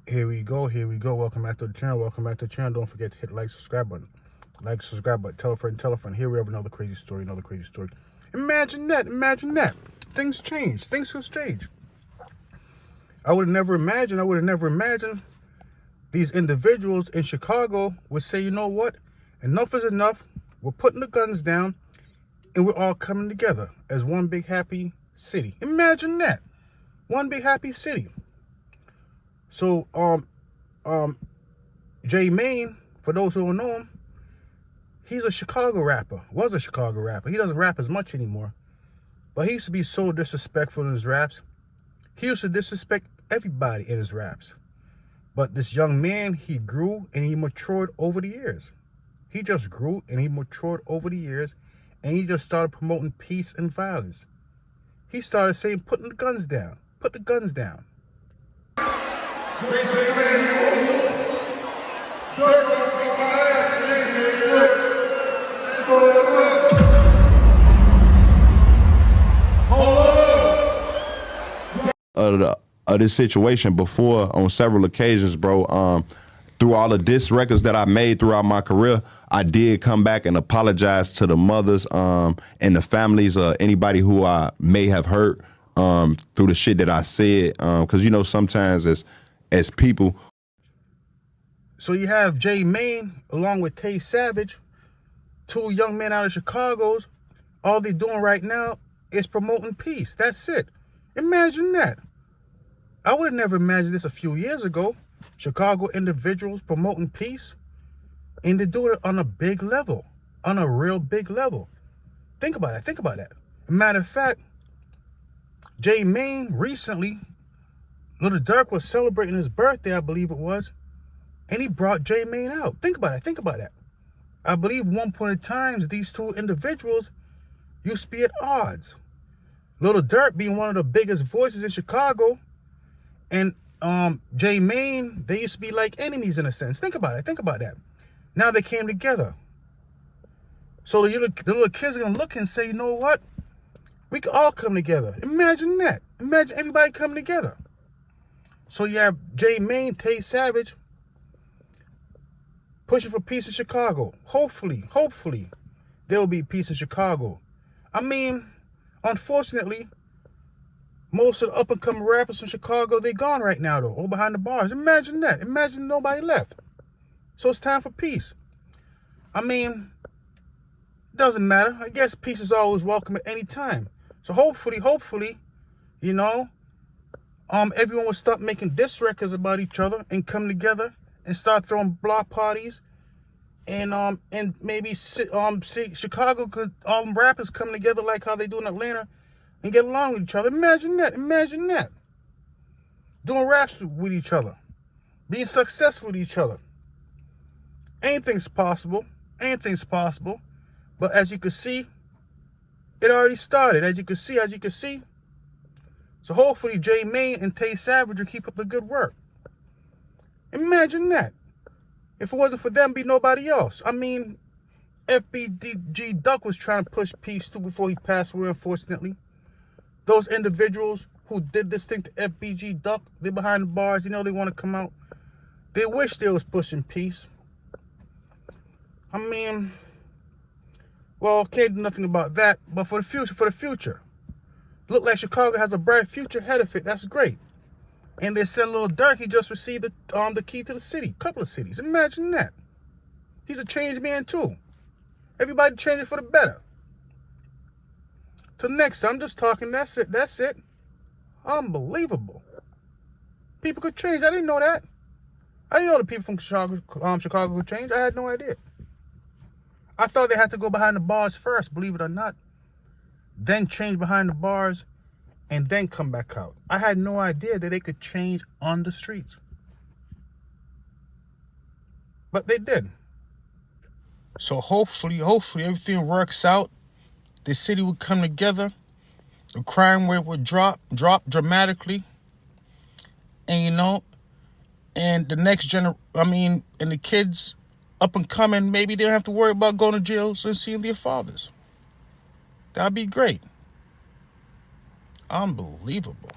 Here we go. Welcome back to the channel. Don't forget to hit the like, subscribe button. Tell a friend. Here we have another crazy story. Imagine that. Things change. Things will change. I would have never imagined these individuals in Chicago would say, you know what? Enough is enough. We're putting the guns down and we're all coming together as one big happy city. Imagine that. One big happy city. So, J Mane, for those who don't know him, he's a Chicago rapper. Was a Chicago rapper. He doesn't rap as much anymore. But he used to be so disrespectful in his raps. He used to disrespect everybody in his raps. But this young man, he grew and he matured over the years. He just grew and he matured over the years. And he just started promoting peace and violence. He started saying, putting the guns down. Put the guns down. This situation before on several occasions, bro. Through all the diss records that I made throughout my career, I did come back and apologize to the mothers and the families of anybody who I may have hurt through the shit that I said. Because, you know, sometimes as people. So you have J Mane along with Tay Savage, two young men out of Chicago's. All they're doing right now is promoting peace. That's it. Imagine that. I would have never imagined this a few years ago. Chicago individuals promoting peace. And they're doing it on a big level. On a real big level. Think about that. Matter of fact, J Mane recently, little Durk was celebrating his birthday, I believe it was. And he brought J Mane out. Think about that. I believe one point in time, these two individuals used to be at odds. Little Durk being one of the biggest voices in Chicago. And J Mane, they used to be like enemies in a sense. Think about that. Now they came together. So the little kids are going to look and say, you know what? We can all come together. Imagine that. Imagine everybody coming together. So you have J Mane, Tay Savage, pushing for peace in Chicago. Hopefully, there will be peace in Chicago. I mean, unfortunately, most of the up-and-coming rappers from Chicago, they gone right now, though, all behind the bars. Imagine that. Imagine nobody left. So it's time for peace. I mean, doesn't matter. I guess peace is always welcome at any time. So hopefully, you know, everyone will stop making diss records about each other and come together and start throwing block parties. And maybe see Chicago could, all them rappers come together like how they do in Atlanta and get along with each other. Imagine that. Doing raps with each other. Being successful with each other. Anything's possible. But as you can see, it already started. As you can see. So hopefully J Mane and Tay Savage will keep up the good work. Imagine that. If it wasn't for them, it'd be nobody else. I mean, FBG Duck was trying to push peace too before he passed away, unfortunately. Those individuals who did this thing to FBG Duck, they're behind the bars. You know, they want to come out. They wish they was pushing peace. I mean, well, can't do nothing about that. But for the future, look like Chicago has a bright future ahead of it. That's great. And they said little Durk, he just received the key to the city, couple of cities. Imagine that. He's a changed man too. Everybody changing for the better. Till next time, I'm just talking. That's it. Unbelievable. People could change. I didn't know that. I didn't know the people from Chicago could change. I had no idea. I thought they had to go behind the bars first, believe it or not. Then change behind the bars and then come back out. I had no idea that they could change on the streets. But they did. So hopefully everything works out. The city would come together. The crime rate would drop dramatically. And, you know, and the next and the kids up and coming, maybe they don't have to worry about going to jail and seeing their fathers. That'd be great. Unbelievable.